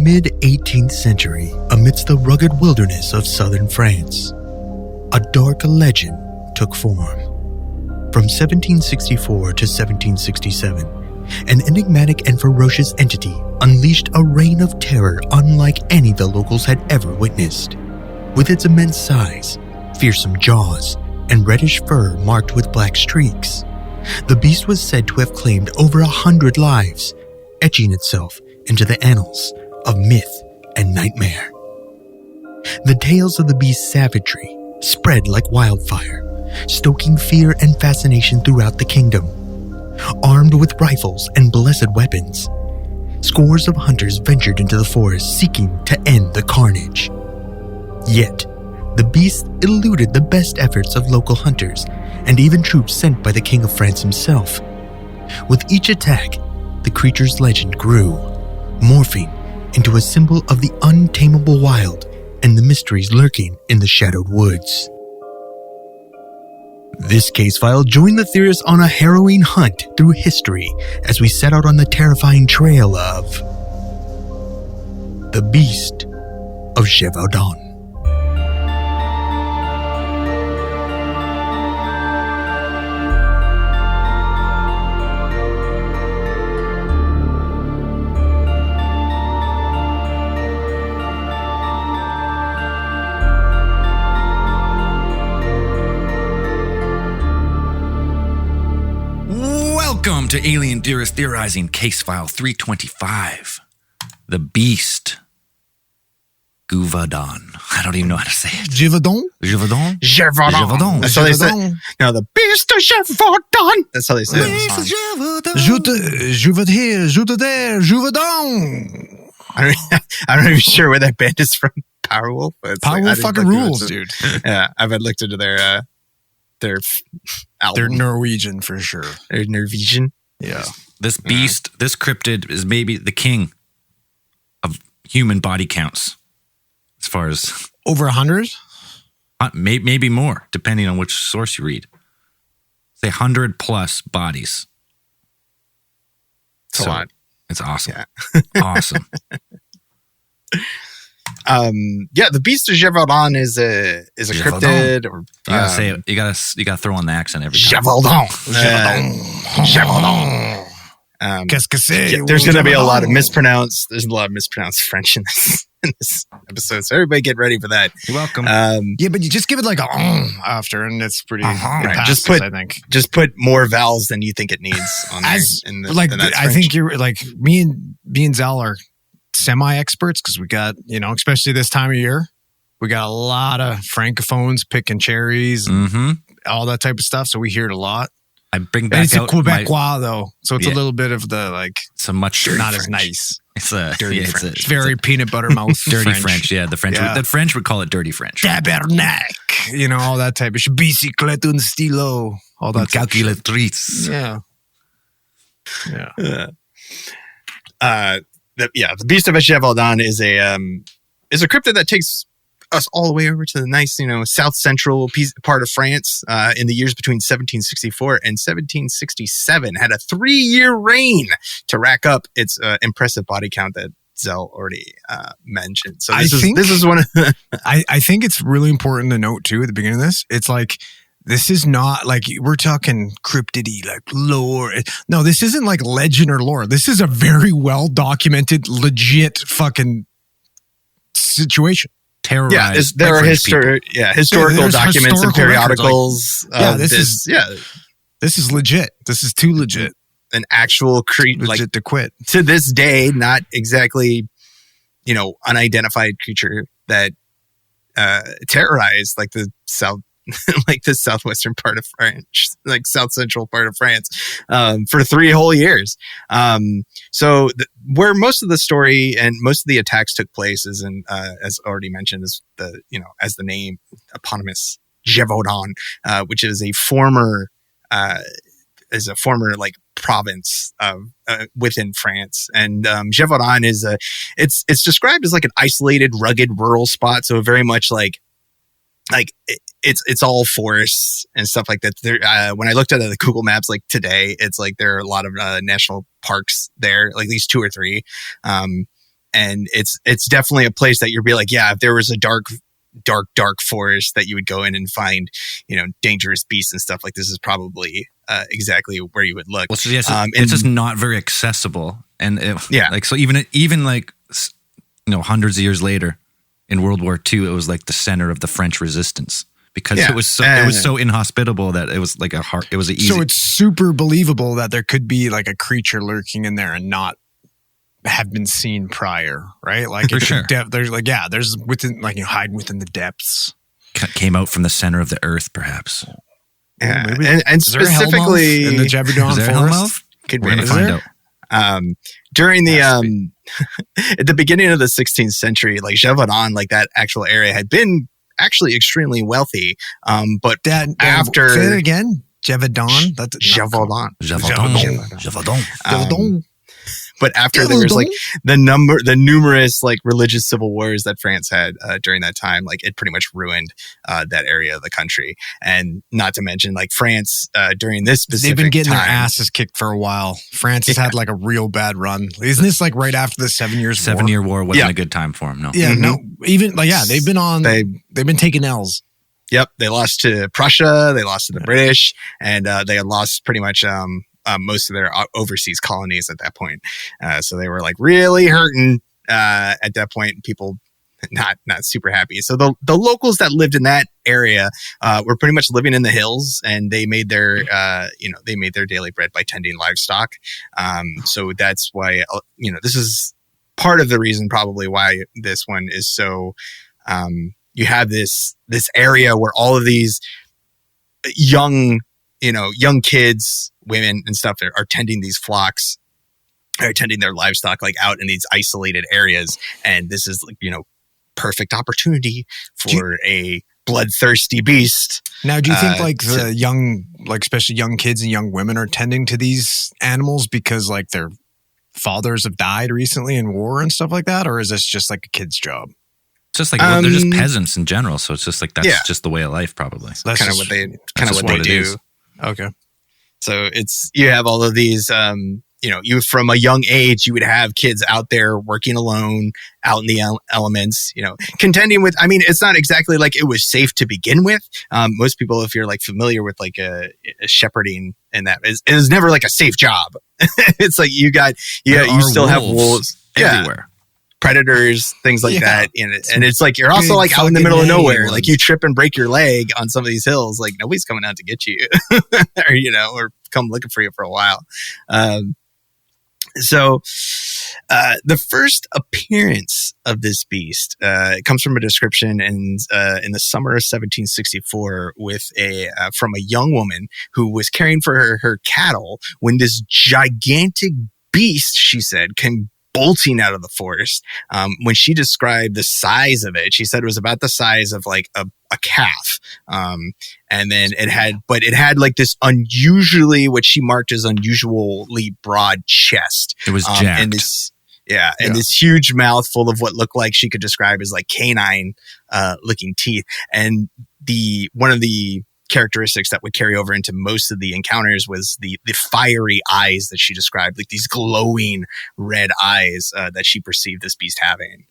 mid-18th century, amidst the rugged wilderness of southern France, a dark legend took form. From 1764 to 1767, an enigmatic and ferocious entity unleashed a reign of terror unlike any the locals had ever witnessed. With its immense size, fearsome jaws, and reddish fur marked with black streaks, the beast was said to have claimed over 100 lives, etching itself into the annals of myth and nightmare. The tales of the beast's savagery spread like wildfire, stoking fear and fascination throughout the kingdom. Armed with rifles and blessed weapons, scores of hunters ventured into the forest seeking to end the carnage. Yet, the beast eluded the best efforts of local hunters and even troops sent by the King of France himself. With each attack, the creature's legend grew, morphing into a symbol of the untamable wild and the mysteries lurking in the shadowed woods. This case file joined the theorists on a harrowing hunt through history as we set out on the terrifying trail of the Beast of Gevaudan. Welcome to Alien Theorist Theorizing Case File 325. The Beast. Gevaudan. I don't even know how to say it. Gevaudan? Gevaudan? Gevaudan. That's how they say it. No, the Beast of Gevaudan. That's how they say it. Gevaudan. I'm not even sure where that band is from. Powerwolf? Powerwolf fucking rules, dude. Yeah, I haven't looked into their album. They're Norwegian for sure. They're Norwegian? Yeah. This beast, this cryptid is maybe the king of human body counts. As far as... Over 100? Maybe more, depending on which source you read. Say 100 plus bodies. It's a lot. It's awesome. Yeah. Awesome. The Beast of Gevaudan is a cryptid. Or, you gotta say it. You gotta throw on the accent every time. Gevaudan. Gevaudan. Qu'est-ce que c'est? There's going to be a lot of mispronounced French in this episode, so everybody get ready for that. You're welcome. Yeah, but you just give it like a after, and it's pretty. Right. I think. Just put more vowels than you think it needs on there. I think you're like me and Zal are semi-experts because we got, especially this time of year, we got a lot of francophones picking cherries and all that type of stuff. So we hear it a lot. I bring back it's a Quebecois though, so it's a little bit of the it's a much not French. As nice. It's a dirty French. It's very peanut butter mouth, dirty French. Yeah, the French. The French would call it dirty French. Tabernac, all that type of shit. Bicyclette un stylo, all that calculatrice. Yeah. The Beast of Gevaudan is a cryptid that takes us all the way over to the nice, south central part of France in the years between 1764 and 1767. Had a 3-year reign to rack up its impressive body count that Zell already mentioned. So this is one of I think it's really important to note too at the beginning of this. It's like, this is not like we're talking cryptidy, like lore. No, this isn't like legend or lore. This is a very well documented, legit fucking situation. Terrorized. There are historical documents and periodicals. This is legit. This is too legit. An actual legit to quit. To this day, not exactly, unidentified creature that terrorized like the south. Like the southwestern part of France, like south central part of France, for 3 whole years. Where most of the story and most of the attacks took place is in, as already mentioned, is as the name eponymous Gevaudan, which is a former like province within France, and Gevaudan is it's described as like an isolated, rugged, rural spot. So very much like it's all forests and stuff like that. There, when I looked at the Google Maps like today, it's like there are a lot of national parks there, like at least 2 or 3. And it's definitely a place that you'd be like, yeah, if there was a dark forest that you would go in and find, dangerous beasts and stuff, like this is probably exactly where you would look. Well, so yes, it's just not very accessible. And so even like, hundreds of years later in World War II, it was like the center of the French resistance because it was so inhospitable that it was like it was easy. So it's super believable that there could be like a creature lurking in there and not have been seen prior, right? Like for sure. There's within, like, hide within the depths. Came out from the center of the earth, perhaps. Yeah, maybe. And specifically in the Gevaudan forest. Could We're be. gonna find out. During the at the beginning of the 16th century, like Gevaudan, like that actual area had been actually extremely wealthy. But after say it again, Gevaudan. That's Gevaudan. Gevaudan. But after there was like the numerous like religious civil wars that France had during that time, like it pretty much ruined that area of the country. And not to mention, like France during this specific they've been getting time, their asses kicked for a while. France has had like a real bad run. Isn't this like right after the 7 years? 7 Year War wasn't a good time for them. No. Yeah, no. Even like they've been taking L's. Yep, they lost to Prussia, they lost to the British, and they had lost pretty much most of their overseas colonies at that point. So they were like really hurting at that point. People not super happy. So the locals that lived in that area were pretty much living in the hills, and they made their daily bread by tending livestock. So that's why this is part of the reason probably why this one is so. You have this area where all of these young kids, women and stuff are tending these flocks, are tending their livestock like out in these isolated areas. And this is like, perfect opportunity for a bloodthirsty beast. Now, do you think like the young, like especially young kids and young women are tending to these animals because like their fathers have died recently in war and stuff like that? Or is this just like a kid's job? It's just like they're just peasants in general. So it's just like, that's just the way of life probably. So that's kind of what they do. Is. Okay. So you have all of these, you from a young age, you would have kids out there working alone, out in the elements, contending with, it's not exactly like it was safe to begin with. Most people, if you're like familiar with like a shepherding and that, it is never like a safe job. It's like you still have wolves everywhere. Predators, things like that. And it's like, you're also like out in the middle of nowhere. Like you trip and break your leg on some of these hills. Like nobody's coming out to get you or come looking for you for a while. So the first appearance of this beast comes from a description in the summer of 1764 from a young woman who was caring for her cattle when this gigantic beast, she said, came bolting out of the forest. When she described the size of it, she said it was about the size of like a calf. And then it had like this what she marked as unusually broad chest. It was jacked. And this huge mouth full of what looked like she could describe as like canine looking teeth. And one of the characteristics that would carry over into most of the encounters was the fiery eyes that she described, like these glowing red eyes that she perceived this beast having.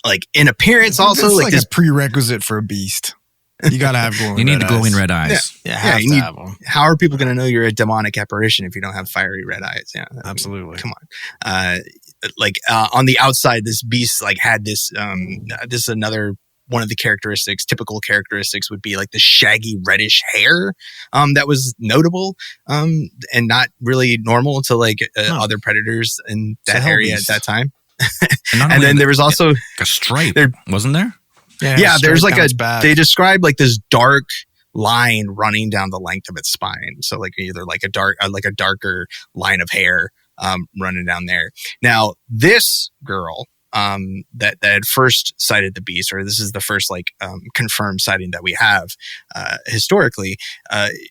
Like in appearance, also like this prerequisite for a beast. You gotta have glowing. You need the glowing red eyes. Yeah, you have them. How are people going to know you're a demonic apparition if you don't have fiery red eyes? Yeah, absolutely. Come on. On the outside, this beast like had this. This is another one of the typical characteristics would be like the shaggy reddish hair that was notable and not really normal to like other predators in that area at that time. And then there was also a stripe, wasn't there? Yeah, there's like they described like this dark line running down the length of its spine. So like either like a darker line of hair running down there. Now this girl that had first sighted the beast, or this is the first like confirmed sighting that we have historically,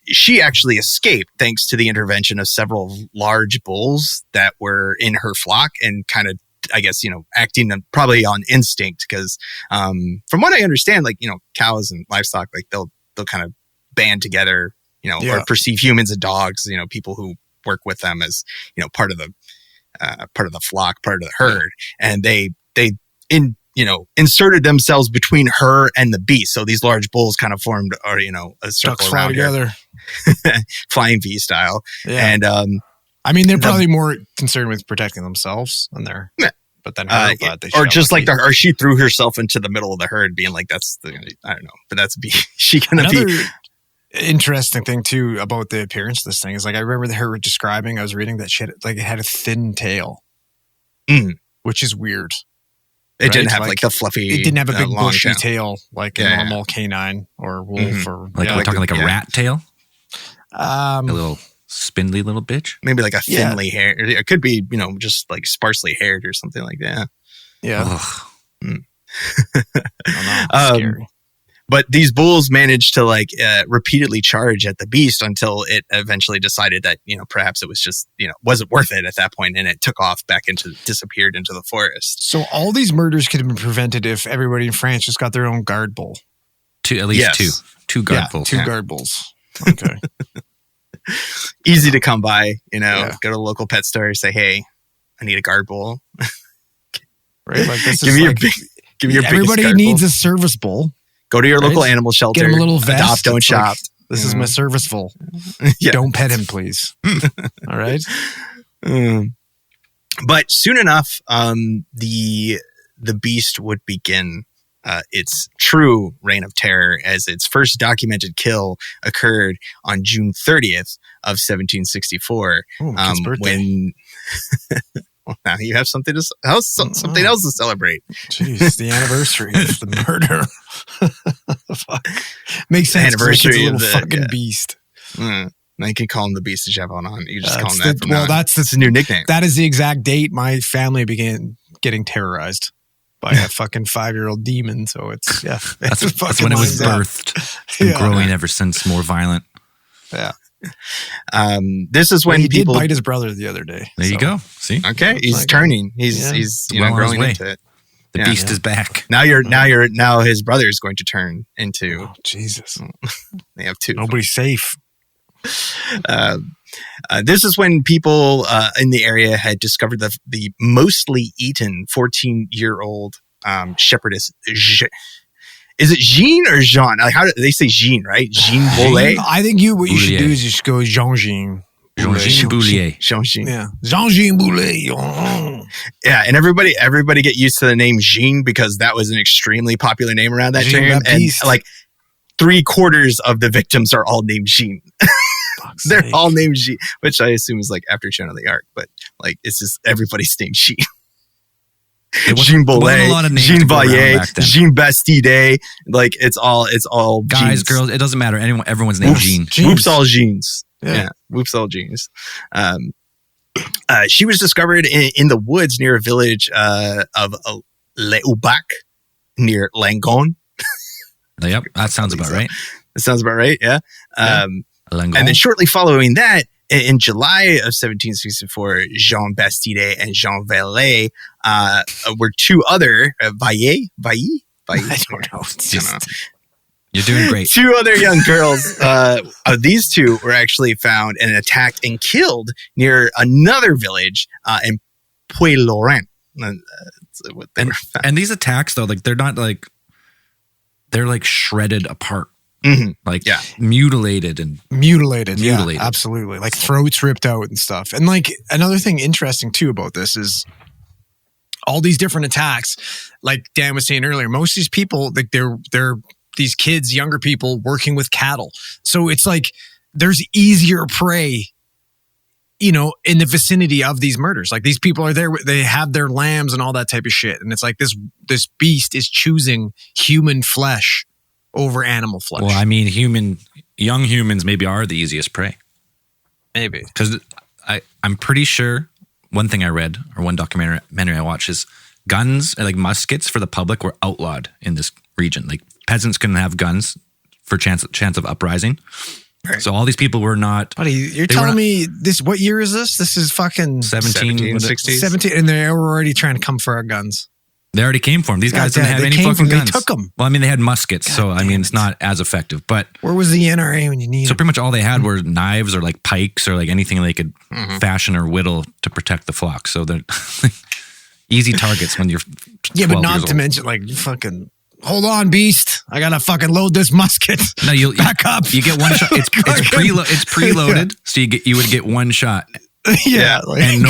she actually escaped thanks to the intervention of several large bulls that were in her flock and kind of, I guess, acting probably on instinct because from what I understand, like, cows and livestock, like they'll kind of band together, or perceive humans and dogs, people who work with them as, part of part of the flock, part of the herd, and they inserted themselves between her and the beast. So these large bulls kind of formed, or a circle around together, flying V style. Yeah. And I mean, they're probably more concerned with protecting themselves than they're. Yeah. But then, or just like or she threw herself into the middle of the herd, being like, I don't know, but she gonna be. Interesting thing too about the appearance of this thing is, like, I remember her describing, I was reading that shit, like, it had a thin tail, which is weird. It didn't have like the fluffy. It didn't have a big bushy tail like a normal canine or wolf or we're talking like a rat tail. A little spindly little bitch. Maybe like a thinly haired. It could be just like sparsely haired or something like that. Yeah. Scary. But these bulls managed to repeatedly charge at the beast until it eventually decided that, perhaps it was just, wasn't worth it at that point, and it took off disappeared into the forest. So all these murders could have been prevented if everybody in France just got their own guard bull. At least two guard bulls. Two guard bulls. Okay. Easy to come by, go to the local pet store, say, hey, I need a guard bull. Right? Like, this give me your biggest everybody needs bull. A service bull. Go to your local animal shelter. Get him a little vest. Adopt, don't shop. Like, this is my service bull. Don't pet him, please. All right. But soon enough, the beast would begin its true reign of terror, as its first documented kill occurred on June 30th of 1764. When well, now you have something else to celebrate. Jeez, the anniversary of the murder. Fuck. Makes sense. Anniversary of the fucking beast. Now you can call him the Beast of Gevaudan. You just call him that. That's the new nickname. That is the exact date my family began getting terrorized by a fucking 5-year-old demon. So it's that's when it was birthed. It's been growing ever since, more violent. Yeah. This is when people did bite his brother the other day. There you go. See, okay, he's turning. He's growing into it. The beast is back. Now his brother is going to turn into. Oh, Jesus. They have two. Nobody's safe. This is when people in the area had discovered the mostly eaten 14-year-old shepherdess. Is it Jean or Jean? Like, how do they say Jean, right? Jean Boulet. I think what you should do is you should go Jean-Jean. Jean-Jean Boulet. Jean-Jean. Yeah. Jean-Jean Boulet. Yeah, and everybody get used to the name Jean, because that was an extremely popular name around that time. And like 3/4 of the victims are all named Jean. They're all named Jean, which I assume is like after Joan of the Arc, but like it's just everybody's named Jean. Jean Boulet, Jean Vallier, Jean Bastide, like it's all guys, Jeans. Girls, it doesn't matter. Everyone's named Jean. Whoops, all Jeans. Yeah. Whoops, all Jeans. She was discovered in the woods near a village of Le Ubac near Langon. Yep, that sounds about right. That sounds about right. Yeah. And then shortly following that, in July of 1764, Jean Bastide and Jean Vallet were two other Vallet? I don't know. You're doing great. Two other young girls. These two were actually found and attacked and killed near another village in Puy-Laurent. And these attacks, though, like they're not like they're like shredded apart. Like mutilated. Yeah, absolutely. Like throats ripped out and stuff. And like another thing interesting too about this is all these different attacks. Like Dan was saying earlier, most of these people, like they're these kids, younger people working with cattle. So it's like there's easier prey, in the vicinity of these murders. Like these people are there, they have their lambs and all that type of shit. And it's like this beast is choosing human flesh over animal flesh. Well, I mean, young humans maybe are the easiest prey. Maybe. Because I'm pretty sure one thing I read, or one documentary I watched, is guns, like muskets for the public, were outlawed in this region. Like peasants couldn't have guns for chance of uprising. Right. So all these people were not. Buddy, you're telling me this? What year is this? This is fucking 1760s. 17, and they were already trying to come for our guns. They already came for him. These guys didn't have any fucking guns. They took them. Well, I mean, they had muskets, so I mean, it's not as effective. But where was the NRA when you needed? So pretty much all they had were knives or like pikes or like anything they could fashion or whittle to protect the flock. So they're easy targets when you're 12 but not years to old. mention like you fucking. Hold on, beast! I gotta fucking load this musket. No, you back up. You get one shot. It's preloaded, so you would get one shot. Yeah, and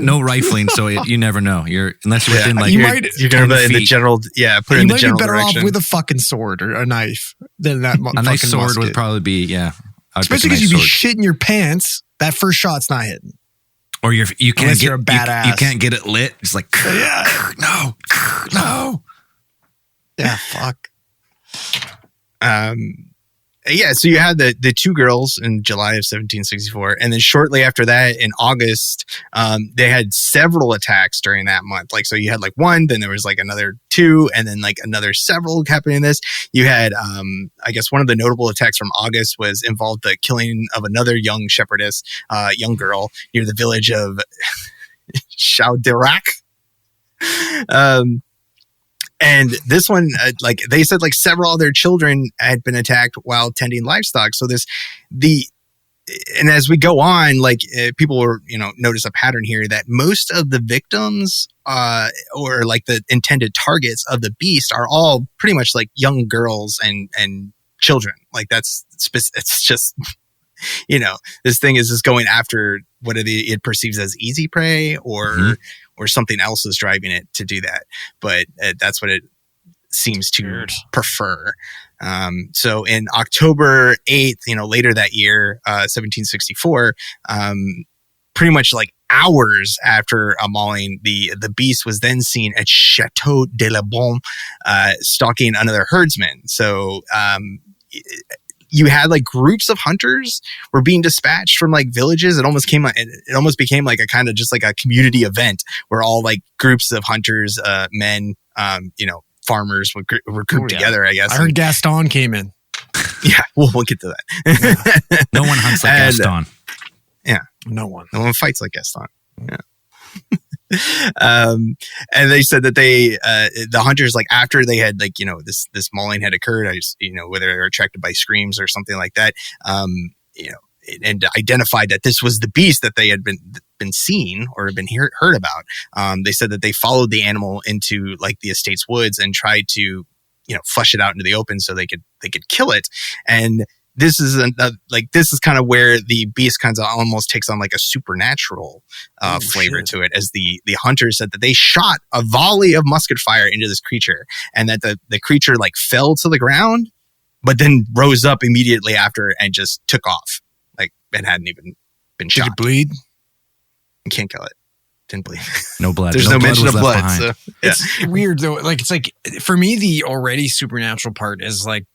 no rifling, so you never know. Unless you're within like you're gonna be in the general. Yeah, put it in the general direction. You might be better off with a fucking sword or a knife than that. A nice sword musket would probably be especially because you'd be shitting your pants. That first shot's not hitting. Or you can't you're a badass. You can't get it lit. It's like no. Yeah, fuck. So you had the two girls in July of 1764, and then shortly after that, in August, they had several attacks during that month. Like, so you had like one, then there was like another two, and then like another several happening in this. You had, I guess one of the notable attacks from August involved the killing of another young shepherdess, young girl near the village of Chaudirac. And this one, like they said, like several other children had been attacked while tending livestock. So and as we go on, like people will, notice a pattern here that most of the victims, or like the intended targets of the beast are all pretty much like young girls and children. Like it's just, this thing is just going after what it perceives as easy prey or something else is driving it to do that. But that's what it seems to prefer. So in October 8th, later that year, 1764, pretty much like hours after a mauling, the beast was then seen at Chateau de la Beaune, stalking another herdsman. So, you had like groups of hunters were being dispatched from like villages. It almost became like a kind of just like a community event where all like groups of hunters, men, farmers were grouped together, I guess. I heard Gaston came in. Yeah, we'll get to that. Yeah. No one hunts like Gaston. Yeah. No one fights like Gaston. Yeah. And they said that the hunters, like after they had like, this mauling had occurred, whether they were attracted by screams or something like that, and identified that this was the beast that they had been seen or been heard about. They said that they followed the animal into like the estate's woods and tried to, flush it out into the open so they could kill it. And this is kind of where the beast kind of almost takes on like a supernatural flavor to it, as the hunters said that they shot a volley of musket fire into this creature, and that the creature like fell to the ground, but then rose up immediately after and just took off, like it hadn't even been shot. Did it bleed? You can't kill it. Didn't bleed. No blood. There's no mention of blood. So, yeah. It's weird though. Like it's like for me, the already supernatural part is like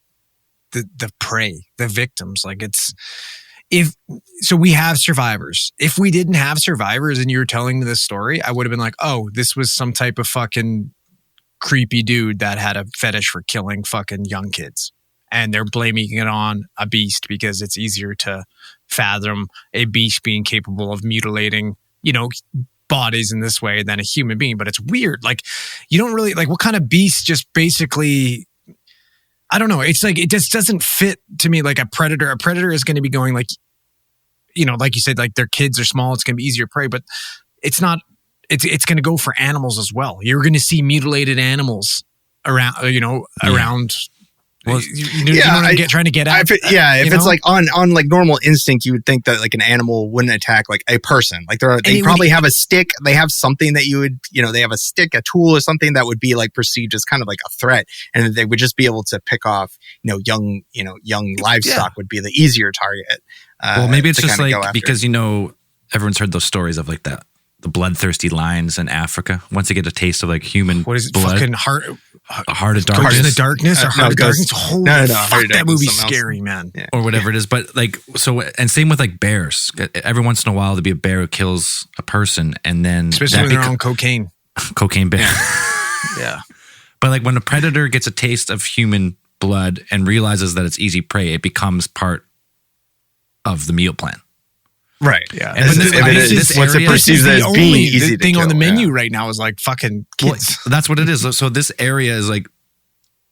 the prey, the victims. Like we have survivors. If we didn't have survivors and you were telling me this story, I would have been like, oh, this was some type of fucking creepy dude that had a fetish for killing fucking young kids. And they're blaming it on a beast because it's easier to fathom a beast being capable of mutilating, bodies in this way than a human being. But it's weird. Like you don't really like what kind of beast just basically, I don't know. It's like, it just doesn't fit to me like a predator. A predator is going to be going like, like you said, like their kids are small. It's going to be easier prey, but it's not, it's going to go for animals as well. You're going to see mutilated animals around, around. Well, trying to get at. If it's like on like normal instinct, you would think that like an animal wouldn't attack like a person. Like they probably have a stick. They have something that you would, they have a stick, a tool or something that would be like perceived as kind of like a threat. And they would just be able to pick off, young livestock would be the easier target. Well, maybe it's just like, because, everyone's heard those stories of like the bloodthirsty lions in Africa. Once they get a taste of like human what is it, blood. fucking Heart of Darkness. Heart in the Darkness or Heart of Darkness. Holy fuck, that movie's scary, man. Yeah. Or whatever it is. But like, so, and same with like bears. Every once in a while, there'll be a bear who kills a person and then. Especially when they're on cocaine. Cocaine bear. Yeah. But like when a predator gets a taste of human blood and realizes that it's easy prey, it becomes part of the meal plan. Right. Yeah. And this what's it area- perceived as being easy the to thing kill, on the menu right now is like fucking Well, kids. that's what it is. So this area is like,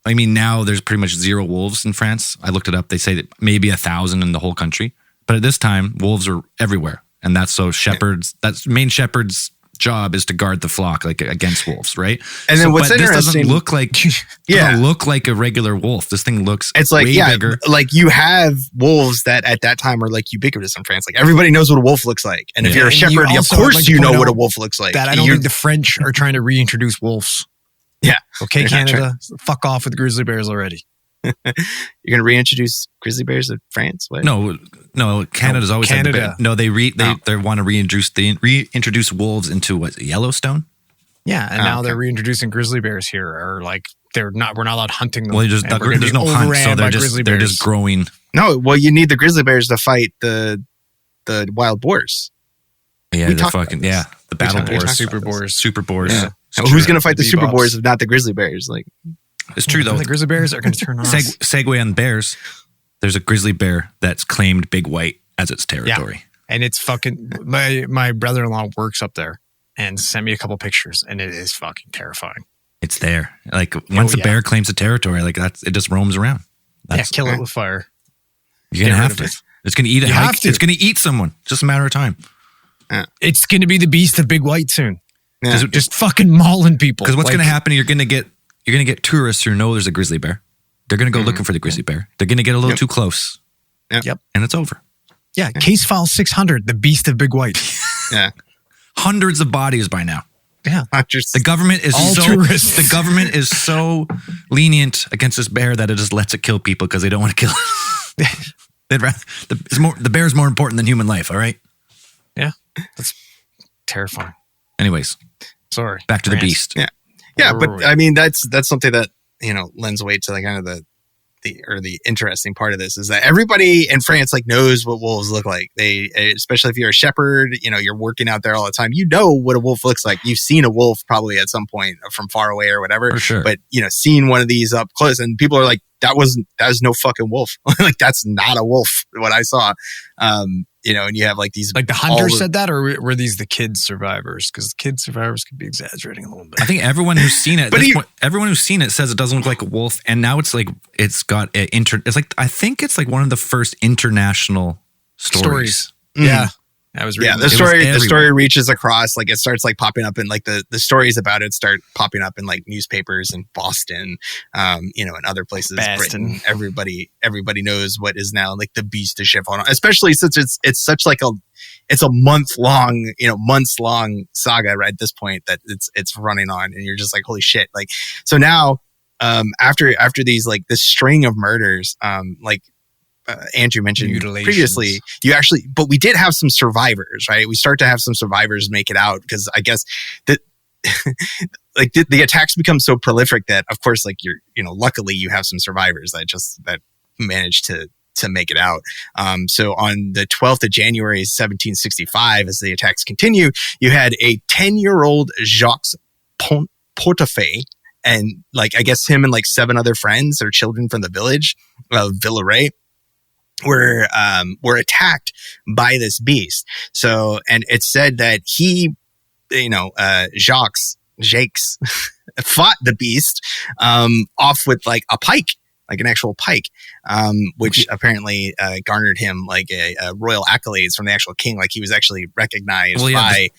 I mean, now there's pretty much 0 wolves in France. I looked it up. They say that maybe 1,000 in the whole country. But at this time, wolves are everywhere. And that's so shepherds, that's main shepherd's job is to guard the flock like against wolves, right? And then what's but interesting, this doesn't look like doesn't look like a regular wolf. This thing looks it's like way bigger. like you have wolves that at that time are like ubiquitous in France. Like everybody knows what a wolf looks like, and if you're a And you shepherd, of also course like to you know point what a out wolf looks like. That I don't think the French are trying to reintroduce wolves. Yeah. Okay, They're not Canada, fuck off with grizzly bears already. You're going to reintroduce grizzly bears in France? What? No, Canada's always had the Canada. no. They want to reintroduce wolves into what, Yellowstone? Yeah, and now they're reintroducing grizzly bears here. Or like we're not allowed hunting them. Well, there's no hunt, so they're just growing. No, well, you need the grizzly bears to fight the wild boars. Yeah, We the talked fucking about this. the battle We talked boars, about this. super boars. Yeah. Who's going to fight the super boars if not the grizzly bears? Like, It's true though. The grizzly bears are going to turn on us. Segue on bears. There's a grizzly bear that's claimed Big White as its territory. And it's fucking my brother-in-law works up there and sent me a couple pictures, and it is fucking terrifying. It's there. Like once a bear claims a territory, like it just roams around. Kill it with fire. You're gonna have to. It's gonna eat It's gonna eat someone. Just a matter of time. It's gonna be the beast of Big White soon. Yeah. Just fucking mauling people. Because what's gonna happen? You're gonna get tourists who know there's a grizzly bear. They're gonna go looking for the grizzly bear. They're gonna get a little too close. Yep. And it's over. Yeah. Case file 600, the beast of Big White. yeah. Hundreds of bodies by now. Yeah. Not just The government is tourists. the government is so lenient against this bear that it just lets it kill people because they don't want to kill it. They'd rather, the bear is more important than human life. All right. Yeah. That's terrifying. Anyways, Sorry. back to the beast. Yeah. Yeah, but I mean that's something that, lends weight to like kind of the interesting part of this is that everybody in France like knows what wolves look like. They, especially if you're a shepherd, you're working out there all the time. You know what a wolf looks like. You've seen a wolf probably at some point from far away or whatever. For sure. But seeing one of these up close, and people are like, that was no fucking wolf. Like that's not a wolf. What I saw. And you have like these like the hunter said that, or were these the kid survivors? Because kid survivors could be exaggerating a little bit. I think everyone who's seen it, everyone who's seen it says it doesn't look like a wolf, and now it's like it's got it's like I think it's like one of the first international stories. Mm-hmm. Yeah, I was reading. The story reaches across, like it starts like popping up in like the stories about it start popping up in like newspapers in Boston, and other places. Britain. Everybody knows what is now like the beast of Gevaudan, especially since it's such like it's a months long saga right at this point that it's running on, and you're just like, holy shit. Like, so now, after these, like this string of murders, Andrew mentioned previously, but we did have some survivors, right? We start to have some survivors make it out because I guess that like the attacks become so prolific that of course, like luckily you have some survivors that managed to make it out. So on the 12th of January, 1765, as the attacks continue, you had a 10-year-old Jacques Portefeuille, and like I guess him and like 7 other friends or children from the village of Villeray were attacked by this beast. So, and it's said that he, Jacques fought the beast off with like a pike, like an actual pike, which apparently garnered him like a royal accolades from the actual king. Like he was actually recognized by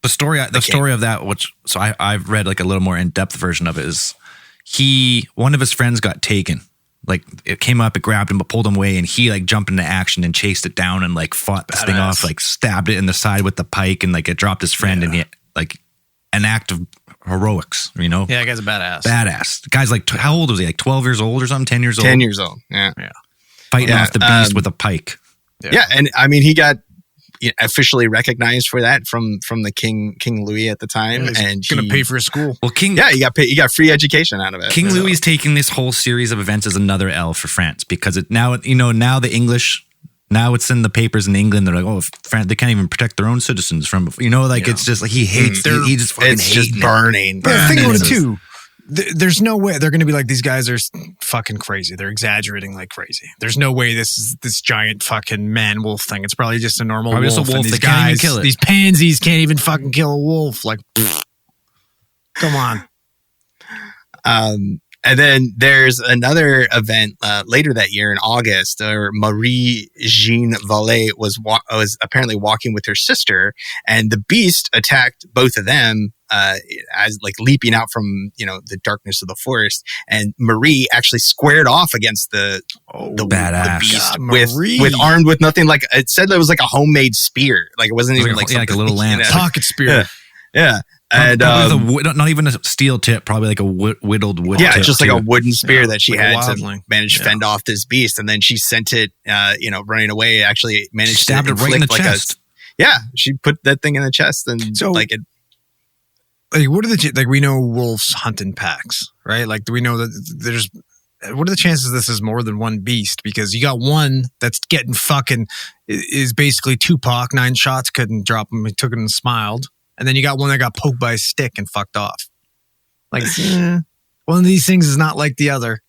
the story of that. So I've read like a little more in depth version of it. Is one of his friends got taken. Like it came up, it grabbed him, but pulled him away, and he like jumped into action and chased it down and like fought this thing off, like stabbed it in the side with the pike, and like it dropped his friend, and he like an act of heroics, Yeah, that guy's a badass. The guy's like, how old was he? Like 12 years old or something? 10 years old? 10 years old. Yeah. Fighting off the beast with a pike. Yeah. And I mean, he got officially recognized for that from the King Louis at the time, and he's gonna pay for his school. Well, he got free education out of it. King Louis is taking this whole series of events as another L for France because now the English, now it's in the papers in England. They're like, oh, France, they can't even protect their own citizens from, it's just like he hates. He just fucking it's hates just burning. But the thing about it too, there's no way they're going to be like, these guys are fucking crazy. They're exaggerating like crazy. There's no way this giant fucking man wolf thing. It's probably just a normal wolf. Just a wolf. These They can't even kill it. These pansies can't even fucking kill a wolf. Like, come on. And then there's another event later that year in August, where Marie-Jeanne Vallée was apparently walking with her sister, and the beast attacked both of them as like leaping out from the darkness of the forest. And Marie actually squared off against the beast with armed with nothing. Like it said, that was like a homemade spear. Like it wasn't even like a little lance, pocket spear. Yeah. And not even a steel tip, probably like a whittled wood. Yeah, tip just like a wooden spear that she had to wildling. manage to fend off this beast, and then she sent it, running away. Actually, managed she stabbed to it right in the chest. She put that thing in the chest, and so, like it. Like, what are we know wolves hunt in packs, right? Like, do we know that there's? What are the chances this is more than one beast? Because you got one that's getting fucking is basically Tupac, 9 shots, couldn't drop him. He took it and smiled. And then you got one that got poked by a stick and fucked off. Like, one of these things is not like the other.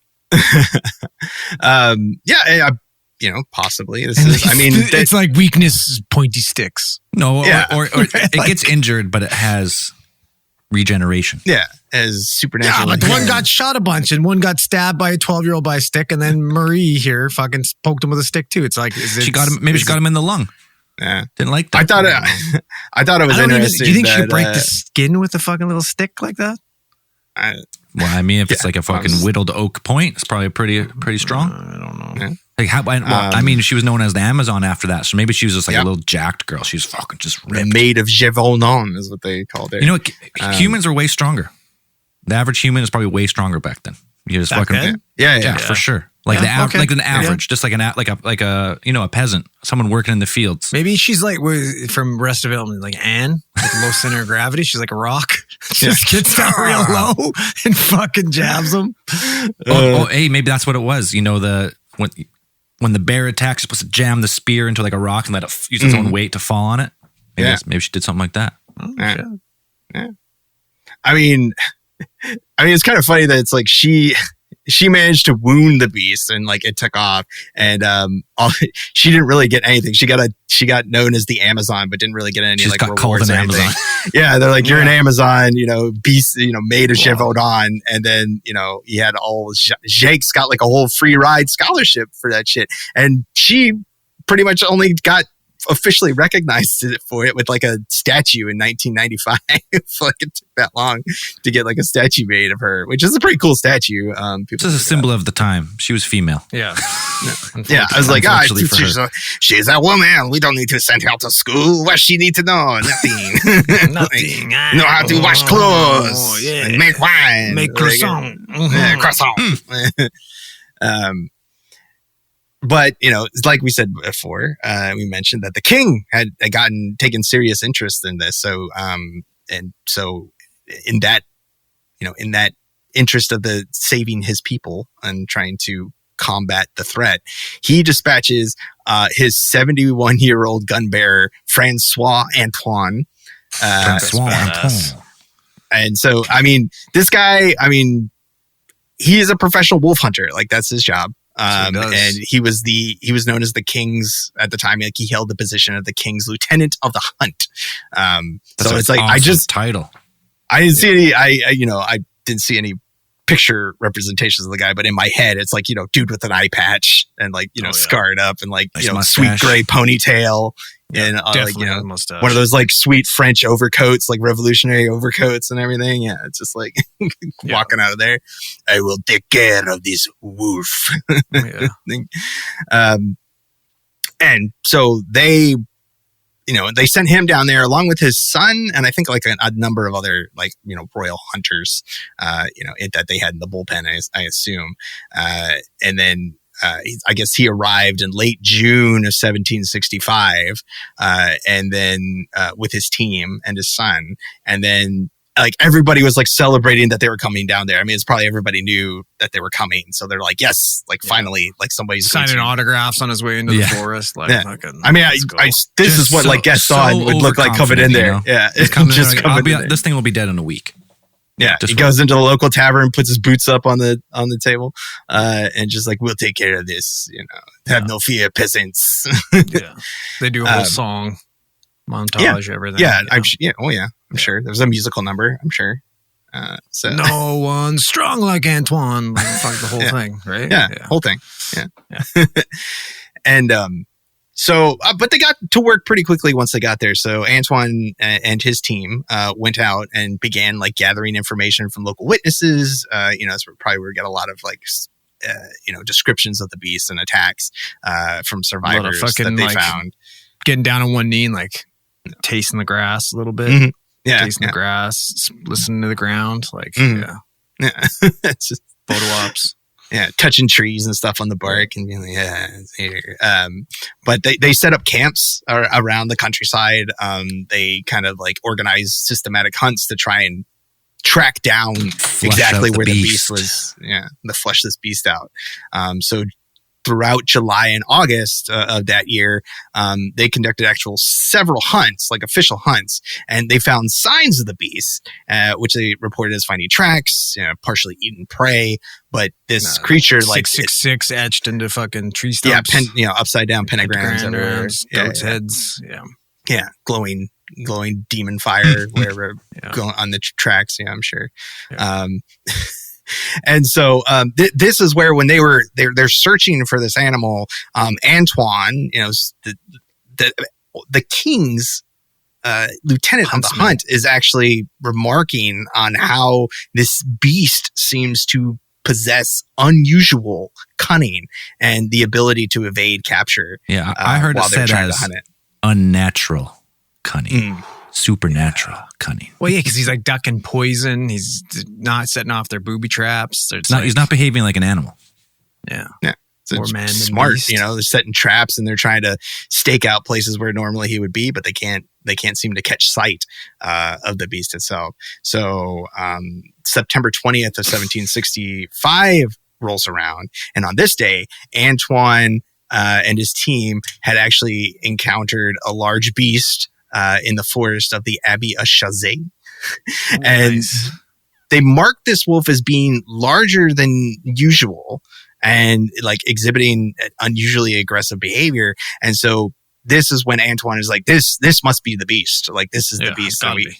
Possibly. It's like weakness, pointy sticks. No, or it gets injured, but it has regeneration. Yeah, as supernatural. Yeah, but one got shot a bunch, and one got stabbed by a 12-year-old by a stick, and then Marie here fucking poked him with a stick too. It's like she got him in the lung. Yeah, didn't like that. I thought it was interesting. Do you think she'd break the skin with a fucking little stick like that? If it's like a fucking whittled oak point, it's probably pretty strong. I don't know. Yeah. Like she was known as the Amazon after that, so maybe she was just like a little jacked girl. She was fucking just ripped. Made of Gevaudan is what they called it. Humans are way stronger. The average human is probably way stronger back then. You just fucking then? Yeah, for sure. Like like an average, just like a peasant, someone working in the fields. Maybe she's like from Arrested Development, like Anne, like low center of gravity. She's like a rock, just gets down real low and fucking jabs them. Hey, maybe that's what it was. When the bear attacks, you're supposed to jam the spear into like a rock and let it use its own weight to fall on it. Maybe she did something like that. Yeah. I mean, it's kind of funny that it's like she managed to wound the beast and like it took off, and she didn't really get anything. She got known as the Amazon, but didn't really get any like got called an Amazon. Yeah, they're like, you're an Amazon, beast, made of Gevaudan, and then he had Jake's got like a whole free ride scholarship for that shit, and she pretty much only got officially recognized for it with like a statue in 1995. Like it took that long to get like a statue made of her, which is a pretty cool statue. This is a symbol of the time. She was female. Yeah. Yeah. I was like, she's a woman. We don't need to send her to school. What she need to know? Nothing. Nothing. Know how to wash clothes. And make wine. Make croissant. Croissant. But, like we said before, we mentioned that the king had taken serious interest in this. So, in that interest of the saving his people and trying to combat the threat, he dispatches his 71-year-old gun bearer, Francois Antoine. And so, this guy, he is a professional wolf hunter. Like that's his job. And he was known as the king's at the time. Like he held the position of the king's lieutenant of the hunt. So it's like awesome title. I didn't see any. I didn't see any picture representations of the guy, but in my head, it's like dude with an eye patch and like scarred up and like nice sweet gray ponytail and like one of those like sweet French overcoats, like revolutionary overcoats and everything. Yeah, it's just like walking out of there. I will take care of this wolf. And so they sent him down there along with his son, and I think like a number of other like royal hunters, that they had in the bullpen. I assume, and then I guess he arrived in late June of 1765, and then with his team and his son, and then like everybody was like celebrating that they were coming down there. It's probably everybody knew that they were coming, so they're like, yes, like finally, like somebody's signing autographs on his way into the forest. Like, this is what like Gevaudan would look like coming in there. Yeah, this thing will be dead in a week. Yeah, he goes into the local tavern, puts his boots up on the table, and just like, we'll take care of this. Have no fear, peasants. Yeah, they do a whole song montage, everything. Yeah, I'm sure there's a musical number. I'm sure. So no one's strong like Antoine. Like, fuck the whole thing, right? Yeah, whole thing. Yeah. And so, but they got to work pretty quickly once they got there. So Antoine and his team went out and began like gathering information from local witnesses. That's probably where we get a lot of like, descriptions of the beast and attacks from survivors that they found. Getting down on one knee and like tasting the grass a little bit. Mm-hmm. Yeah, tasting the grass, listening to the ground. Like, yeah. It's just photo ops. Yeah, touching trees and stuff on the bark and being like, yeah, it's here. But they set up camps around the countryside. They kind of like organized systematic hunts to try and track down exactly where the beast was. Yeah, to flush this beast out. So throughout July and August of that year, they conducted several hunts, like official hunts, and they found signs of the beast, which they reported as finding tracks, partially eaten prey. But this creature, like 666 etched into fucking tree stumps. Yeah, upside down pentagrams everywhere. Goats' heads. Yeah, glowing demon fire wherever going on the tracks. Yeah, I'm sure. Yeah. And so this is where when they're searching for this animal, Antoine, the king's lieutenant on the hunt is actually remarking on how this beast seems to possess unusual cunning and the ability to evade capture. Yeah, I heard it said as unnatural cunning. Supernatural cunning. Well, yeah, because he's like ducking poison. He's not setting off their booby traps. He's not behaving like an animal. Yeah. More man smart. They're setting traps and they're trying to stake out places where normally he would be, but they can't seem to catch sight of the beast itself. So September 20th of 1765 rolls around, and on this day, Antoine and his team had actually encountered a large beast in the forest of the Abbey of Chazé. And they marked this wolf as being larger than usual and like exhibiting unusually aggressive behavior. And so this is when Antoine is like, this must be the beast. Like, this is the beast that we.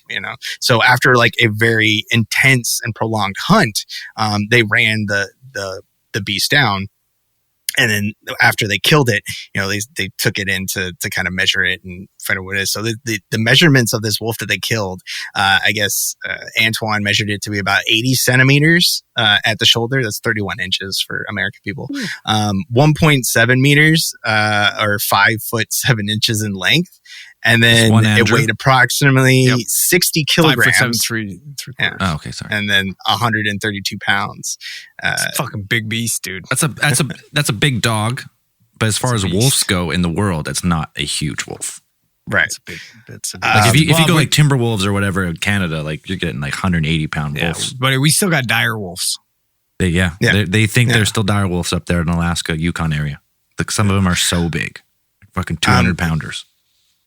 So after like a very intense and prolonged hunt, they ran the beast down. And then after they killed it, they took it in to kind of measure it and find out what it is. So the measurements of this wolf that they killed, I guess Antoine measured it to be about 80 centimeters at the shoulder. That's 31 inches for American people. 1.7 meters or 5 foot 7 inches in length. And then it weighed approximately 60 kilograms. 5 foot 7, 3 quarters. Oh, okay, sorry. And then 132 pounds. It's a fucking big beast, dude. That's a big dog. But as far as wolves go in the world, it's not a huge wolf. Right. It's a big like if you go like timber wolves or whatever in Canada, like you're getting like 180 pound wolves. But we still got dire wolves. They think there's still dire wolves up there in Alaska, Yukon area. Like some of them are so big, fucking 200 pounders.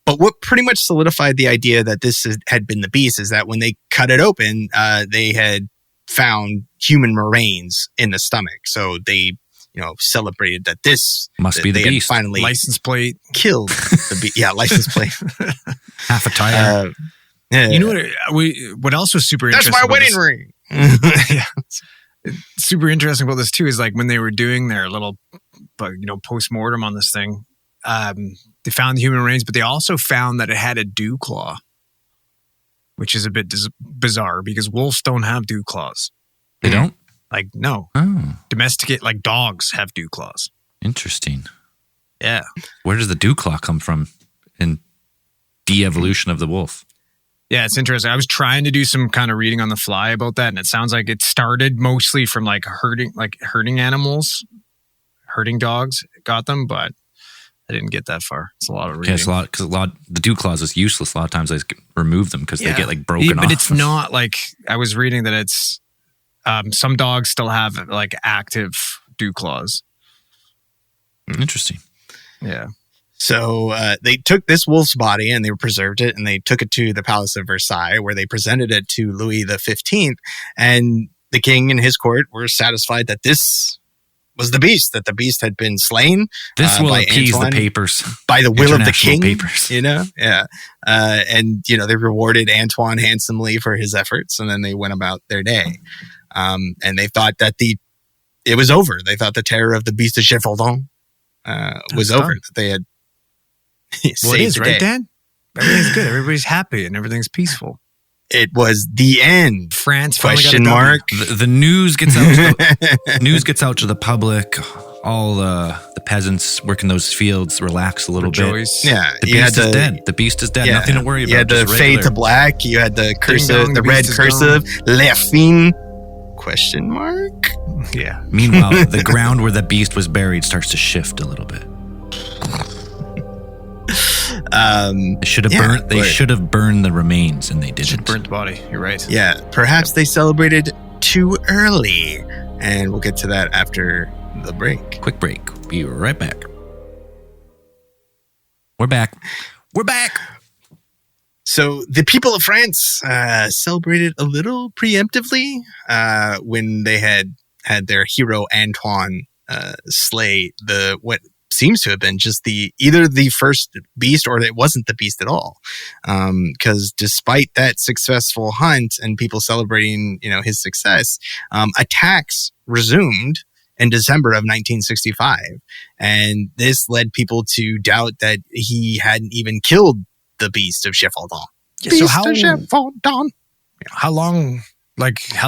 But what pretty much solidified the idea that this had been the beast is that when they cut it open, they had found human remains in the stomach. So they, celebrated that this must be the beast. Finally, license plate killed the beast. Yeah, license plate. Half a tire. You know what else was super interesting? That's my wedding ring. Super interesting about this too is like when they were doing their little, post-mortem on this thing. They found the human remains, but they also found that it had a dew claw, which is a bit bizarre because wolves don't have dew claws. They don't? Like, no. Oh. Domesticate, like dogs have dew claws. Interesting. Yeah. Where does the dew claw come from in de-evolution of the wolf? Yeah, it's interesting. I was trying to do some kind of reading on the fly about that, and it sounds like it started mostly from herding animals, herding dogs got them, but I didn't get that far. It's a lot of reading. Yeah, it's a lot because the dew claws is useless. A lot of times they remove them because they get like broken off. But it's not like I was reading that it's some dogs still have like active dew claws. Interesting. Yeah. So they took this wolf's body and they preserved it, and they took it to the Palace of Versailles, where they presented it to Louis XV. And the king and his court were satisfied that this was the beast, that the beast had been slain. This will appease Antoine, the papers. By the will of the king. Papers. Yeah. And, they rewarded Antoine handsomely for his efforts, and then they went about their day. And they thought that it was over. They thought the terror of the beast of Gevaudan was over, that they had well, it is, right, Dan? Everything's good. Everybody's happy and everything's peaceful. It was the end. France? Question mark. The news gets out. News gets out to the public. All the peasants working those fields relax a little bit. Yeah, the beast is dead. The beast is dead. Yeah. Nothing to worry about. You had the fade to black. You had the cursive, the red cursive. La fin? Question mark. Yeah. Meanwhile, the ground where the beast was buried starts to shift a little bit. They should have burned the remains, and they didn't. Should have burned the body. You're right. Yeah, perhaps they celebrated too early, and we'll get to that after the break. Quick break. Be right back. We're back. So the people of France celebrated a little preemptively when they had their hero Antoine slay what seems to have been just either the first beast, or it wasn't the beast at all. Because despite that successful hunt and people celebrating, his success, attacks resumed in December of 1965. And this led people to doubt that he hadn't even killed the beast of Gevaudan. Yeah, how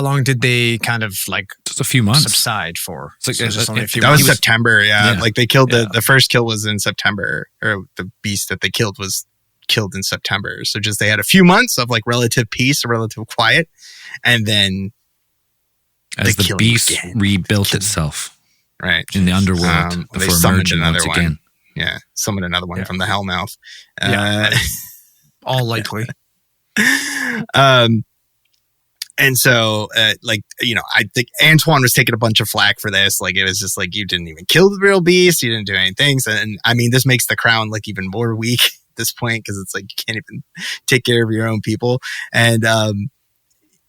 long did they kind of just a few months subside for? It's like, just only a few that months. was September. Yeah. Like they killed the first kill was in September, or the beast that they killed was killed in September. So just they had a few months of relative peace, or relative quiet, and then as the beast rebuilt itself, right, in the underworld before emerging once again. Yeah, summoned another one from the hellmouth. All likely. And so, I think Antoine was taking a bunch of flack for this. It was just you didn't even kill the real beast. You didn't do anything. And I mean, this makes the crown even more weak at this point, because it's you can't even take care of your own people. And, and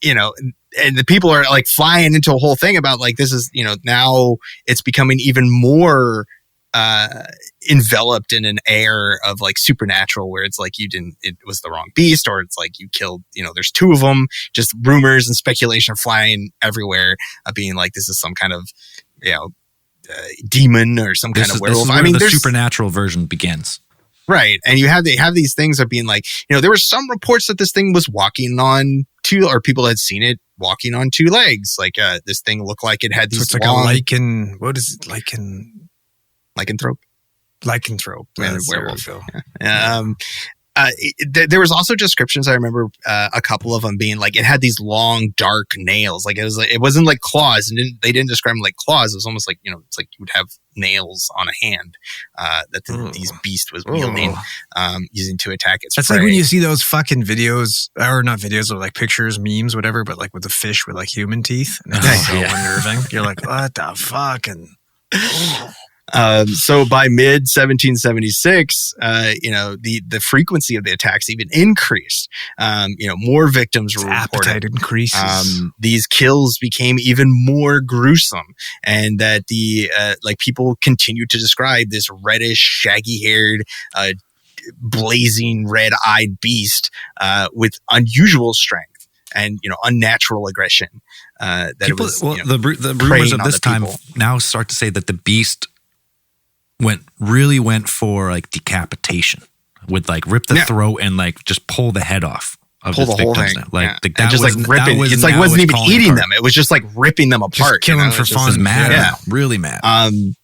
the people are flying into a whole thing about this is, now it's becoming even more enveloped in an air of supernatural, where it's it was the wrong beast, or it's you killed, there's two of them, just rumors and speculation flying everywhere, being this is some kind of, demon or some kind of werewolf. I mean, the supernatural version begins. Right. And they have these things of being there were some reports that this thing was walking on two, or people had seen it walking on two legs. This thing looked like it had these so it's long, a lichen. What is it? Lycanthrope. Yeah, werewolf. Yeah. There was also descriptions. I remember a couple of them being it had these long, dark nails. It wasn't claws, and they didn't describe them like claws. It was almost it's you would have nails on a hand that these beast was wielding, using to attack its That's prey. when you see those fucking videos, or not videos, or pictures, memes, whatever, but with the fish with human teeth. And it's so unnerving. You're what the fuck? And so by mid 1776, the frequency of the attacks even increased. More victims were reported. Appetite increases. These kills became even more gruesome, and that the people continued to describe this reddish, shaggy-haired, blazing red-eyed beast with unusual strength and unnatural aggression. The rumors of this time now start to say that the beast went for decapitation, would rip the throat and just pull the head off of pull the whole thing. That just was ripping. It's wasn't even eating them. It was just ripping them apart, just killing for fun. Was mad, really mad. And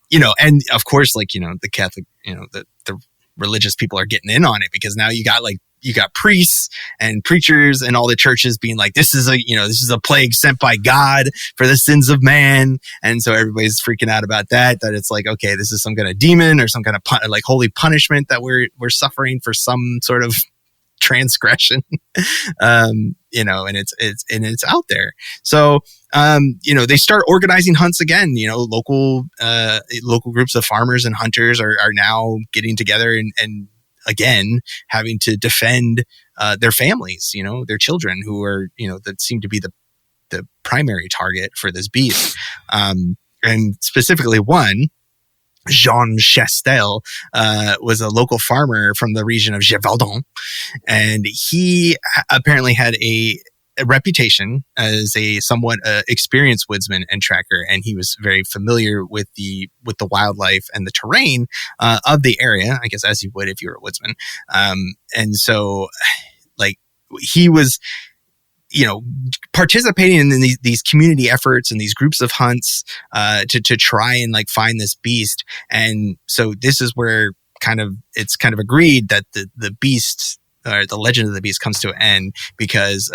of course, the Catholic, the religious people are getting in on it, because now you got priests and preachers and all the churches being this is a plague sent by God for the sins of man. And so everybody's freaking out about that it's okay, this is some kind of demon or some kind of holy punishment that we're suffering for some sort of transgression. And it's out there. So, they start organizing hunts again. Local groups of farmers and hunters are now getting together and again having to defend their families, their children who are, that seem to be the primary target for this beast. And specifically one, Jean Chastel, was a local farmer from the region of Gevaudan, and he apparently had a reputation as a somewhat experienced woodsman and tracker, and he was very familiar with the wildlife and the terrain of the area, I guess, as you would if you were a woodsman. And so, like, he was, participating in these community efforts and these groups of hunts to try and like find this beast. And so this is where it's kind of agreed that the beast, or the legend of the beast, comes to an end, because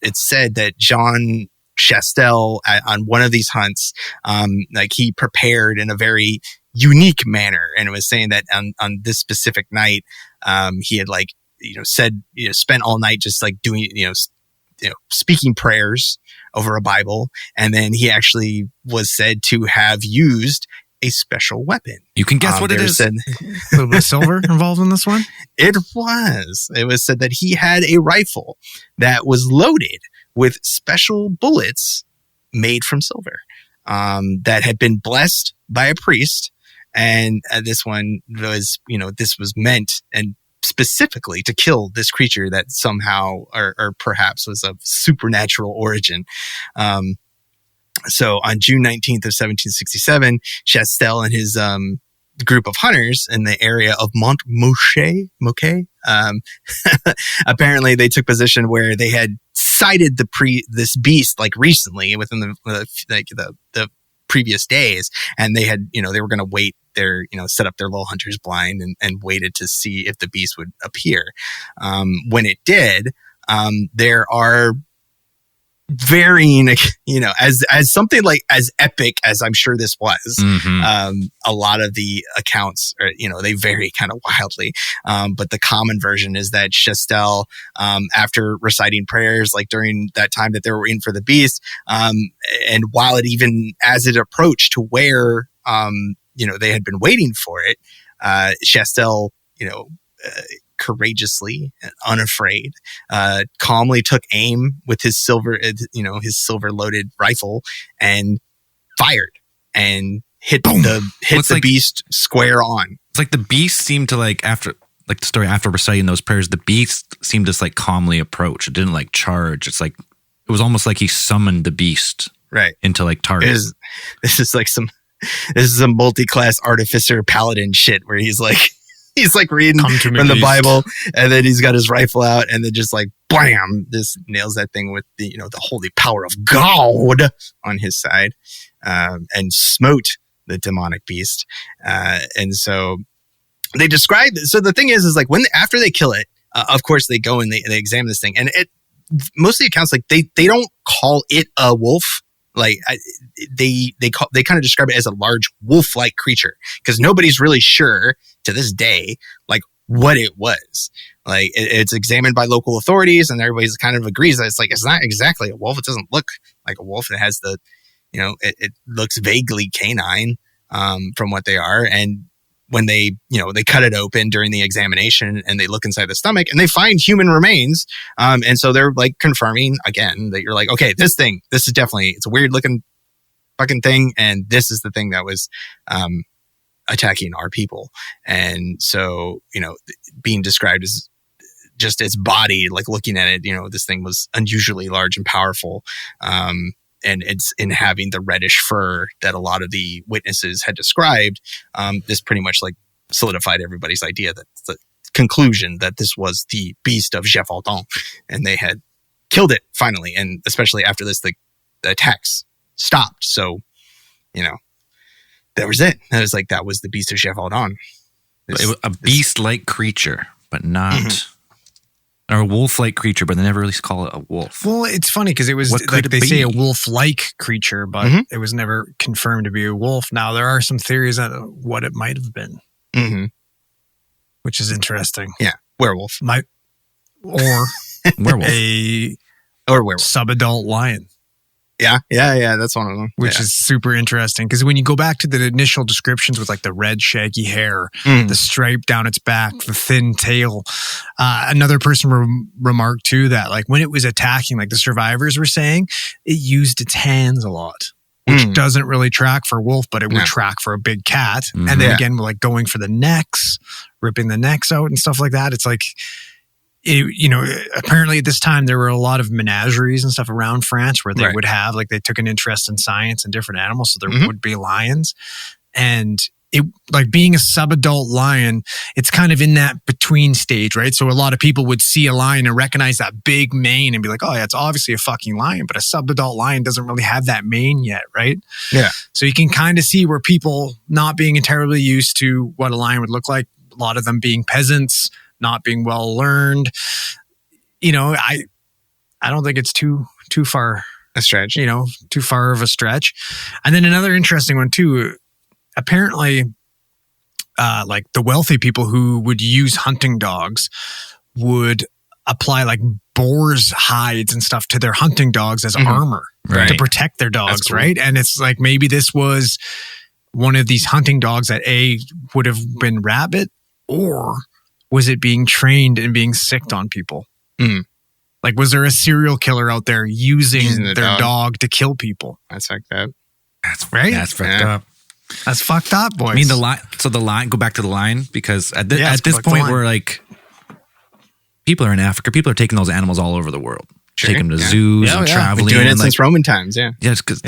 it's said that Jean Chastel on one of these hunts, like he prepared in a very unique manner, and it was saying that on this specific night, he had spent all night just like doing speaking prayers over a Bible, and then he actually was said to have used a special weapon. You can guess what it is. A little bit of silver involved in this one? It was said that he had a rifle that was loaded with special bullets made from silver, that had been blessed by a priest. And this one was, this was meant and specifically to kill this creature that somehow or perhaps was of supernatural origin. So on June 19th of 1767, Chastel and his group of hunters in the area of Moquet, apparently they took position where they had sighted this beast like recently within the previous days, and they had they were going to wait their set up their little hunter's blind and waited to see if the beast would appear. When it did, there are varying, as something like as epic as I'm sure this was. A lot of the accounts are, they vary kind of wildly. But the common version is that Chastel, after reciting prayers, like during that time that they were waiting for the beast, and while as it approached to where, they had been waiting for it, Chastel, courageously and unafraid, calmly took aim with his silver loaded rifle and fired and hit the beast square on. It's like the beast seemed to after the story after reciting those prayers, the beast seemed to calmly approach. It didn't charge. It's it was almost like he summoned the beast into target. This is some multi-class artificer paladin shit where he's reading from the Bible, and then he's got his rifle out, and then just blam, just nails that thing with the holy power of God on his side, and smote the demonic beast. And so they describe. So the thing is after they kill it, of course they go and they examine this thing, and most of the accounts they don't call it a wolf. They kind of describe it as a large wolf-like creature, because nobody's really sure to this day what it was. It's examined by local authorities, and everybody's kind of agrees that it's not exactly a wolf. It doesn't look like a wolf. It has it looks vaguely canine from what they are. And when they cut it open during the examination and they look inside the stomach and they find human remains. And so they're confirming again that you're okay, this is definitely, it's a weird looking fucking thing. And this is the thing that was, attacking our people. And so, being described as just its body, looking at it, this thing was unusually large and powerful. And it's in having the reddish fur that a lot of the witnesses had described. This pretty much solidified everybody's idea, that the conclusion that this was the beast of Gevaudan, and they had killed it finally. And especially after this, the attacks stopped. So, that was it. That was the beast of Gevaudan. It was a beast-like creature, but not... Or a wolf-like creature, but they never really call it a wolf. Well, it's funny because it was they say a wolf-like creature, but it was never confirmed to be a wolf. Now, there are some theories on what it might have been, which is interesting. Yeah, werewolf. or werewolf. Or werewolf. Subadult lion. Yeah, that's one of them. Which is super interesting because when you go back to the initial descriptions with like the red shaggy hair, the stripe down its back, the thin tail, another person remarked too that like when it was attacking, like the survivors were saying, it used its hands a lot, which doesn't really track for wolf, but it would track for a big cat. And then again, like going for the necks, ripping the necks out and stuff like that. It's like, apparently at this time there were a lot of menageries and stuff around France where they would have, like, they took an interest in science and different animals. So there would be lions, and it, like, being a subadult lion, it's kind of in that between stage, right? So a lot of people would see a lion and recognize that big mane and be like, oh, yeah, it's obviously a fucking lion, but a subadult lion doesn't really have that mane yet, right? Yeah. So you can kind of see where people not being entirely used to what a lion would look like, a lot of them being peasants, not being well learned, I don't think it's too far a stretch, too far of a stretch. And then another interesting one too, apparently, like the wealthy people who would use hunting dogs would apply like boar's hides and stuff to their hunting dogs as armor to protect their dogs, cool. Right? And it's like maybe this was one of these hunting dogs that would have been rabid, or was it being trained and being sicked on people? Like, was there a serial killer out there using their dog to kill people? That's fucked up. That's right. That's fucked up. That's fucked up, boys. I mean, the lion, go back to the lion, because at this point, we're like, people are in Africa. People are taking those animals all over the world. Taking them to zoos and traveling. Been doing it since Roman times, yeah. Yes, because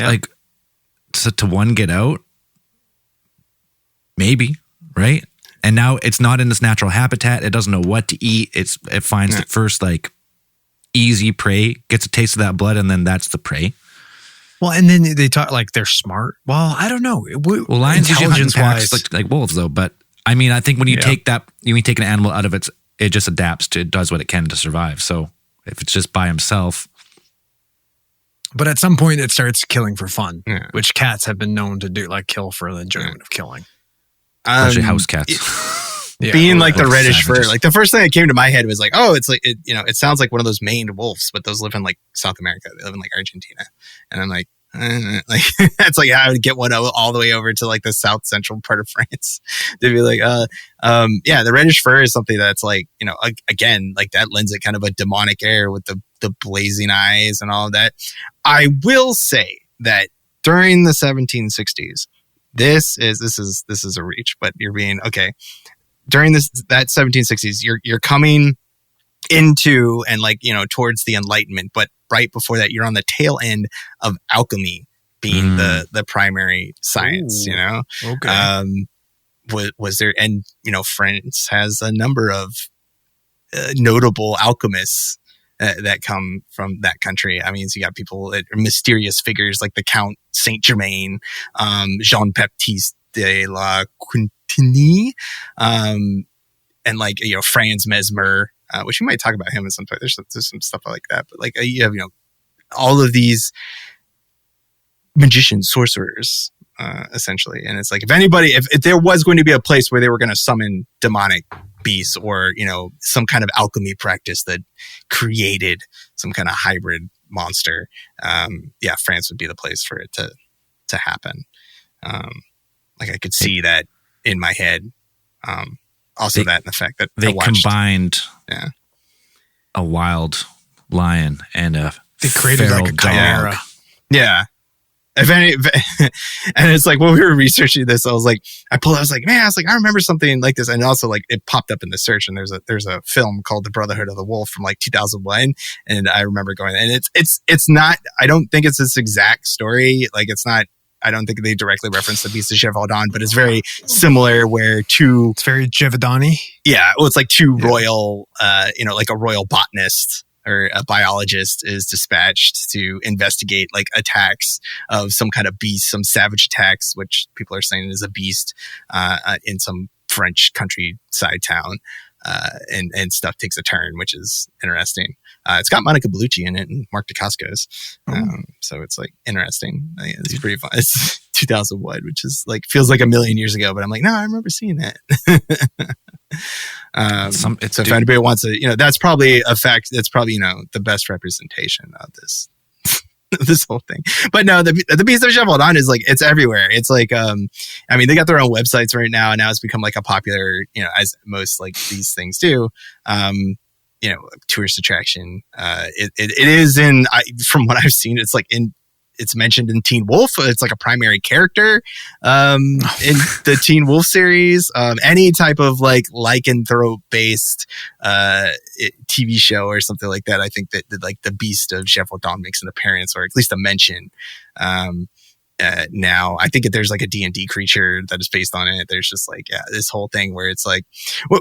so to one get out, maybe, right? And now it's not in its natural habitat. It doesn't know what to eat. It finds the first like easy prey, gets a taste of that blood, and then that's the prey. Well, and then they talk like they're smart. Well, I don't know. Well, lions usually hunt in packs like wolves, though. But I mean, I think when you take an animal out of it just adapts to, it does what it can to survive. So if it's just by himself. But at some point it starts killing for fun, which cats have been known to do, like kill for the enjoyment of killing. Especially house cats. Being like the reddish fur, like the first thing that came to my head was like, oh, it's like, it sounds like one of those maned wolves, but those live in like South America. They live in like Argentina. And I'm like, that's like how I would get one all the way over to like the south central part of France to be like, the reddish fur is something that's like, again, like that lends it kind of a demonic air with the blazing eyes and all of that. I will say that during the 1760s, this is a reach, but you're being okay. During that 1760s, you're coming into and like, towards the Enlightenment, but right before that, you're on the tail end of alchemy being the primary science. Ooh, okay. Was there, and France has a number of notable alchemists that come from that country. I mean, so you got people that are mysterious figures like the Count Saint Germain, Jean Baptiste de la Quintinie, and like Franz Mesmer, which we might talk about him at some point. There's some stuff like that, but like you have all of these magicians, sorcerers, essentially, and it's like if there was going to be a place where they were going to summon demonic beasts or some kind of alchemy practice that created some kind of hybrid monster, France would be the place for it to happen. Like I could see that in my head. Also, that and the fact that they combined a wild lion and they created like a chimera. Yeah. And it's like when we were researching this, I was like, I remember something like this, and also like it popped up in the search, and there's a film called The Brotherhood of the Wolf from like 2001, and I remember going, and it's not, I don't think it's this exact story, like it's not. I don't think they directly reference the Beast of Gevaudan, but it's very similar where it's very Gevaudan-y. Yeah. Well, it's like two royal, like a royal botanist or a biologist is dispatched to investigate like attacks of some kind of beast, some savage attacks, which people are saying is a beast, in some French countryside town. And stuff takes a turn, which is interesting. It's got Monica Bellucci in it and Mark Dacascos. So it's like interesting. It's pretty fun. It's 2001, which is like feels like a million years ago. But I'm like, no, I remember seeing that. So if anybody wants to, that's probably a fact. That's probably the best representation of this. This whole thing. But no, the Beast of Gevaudan is like, it's everywhere. It's like, they got their own websites right now, and now it's become like a popular, as most like these things do, tourist attraction. It is from what I've seen, it's like it's mentioned in Teen Wolf. It's like a primary character in the Teen Wolf series. Any type of like lycanthrope based TV show or something like that. I think that like the Beast of Gevaudan makes an appearance, or at least a mention. Now I think that there's like a D&D creature that is based on it. There's just like this whole thing where it's like,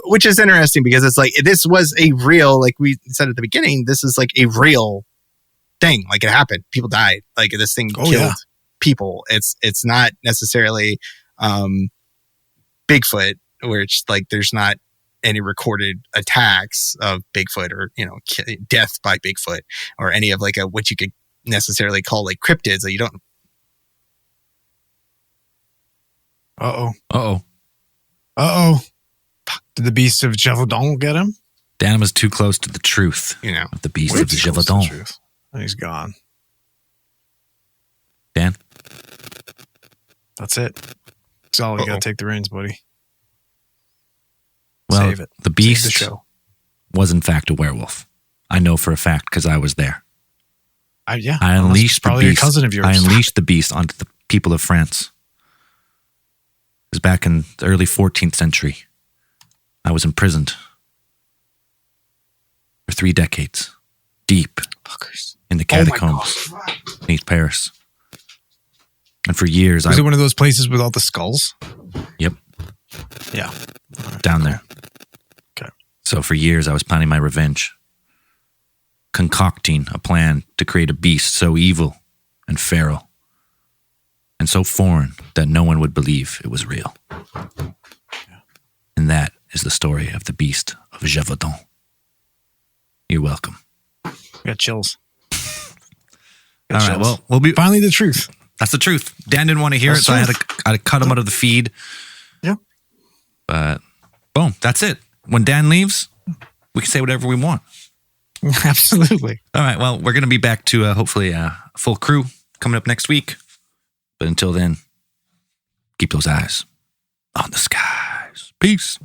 which is interesting because it's like this was a real, like we said at the beginning, this is like a real thing. Like it happened. People died. Like this thing killed people. It's not necessarily Bigfoot, where it's like there's not any recorded attacks of Bigfoot or death by Bigfoot or any of like what you could necessarily call like cryptids that you don't. Did the Beast of Gevaudan get him? Dan was too close to the truth. Of the Beast of Gevaudan. And he's gone. Dan? That's it. That's all. You got to take the reins, buddy. Well, Save it. The Beast was in fact a werewolf. I know for a fact because I was there. I unleashed the Beast. A cousin of yours. I unleashed the Beast onto the people of France. It was back in the early 14th century. I was imprisoned for 3 decades, deep in the catacombs beneath Paris. And for years, was it one of those places with all the skulls? Yep. Yeah. Down there. Okay. So for years, I was planning my revenge, concocting a plan to create a beast so evil and feral and so foreign that no one would believe it was real. And that is the story of the Beast of Gevaudan. You're welcome. Got chills. All right, well, we'll be finally the truth. That's the truth. Dan didn't want to hear it, so I had to cut him out of the feed. Yeah. But boom, that's it. When Dan leaves, we can say whatever we want. Absolutely. All right, well, we're going to be back to hopefully a full crew coming up next week. But until then, keep those eyes on the skies. Peace.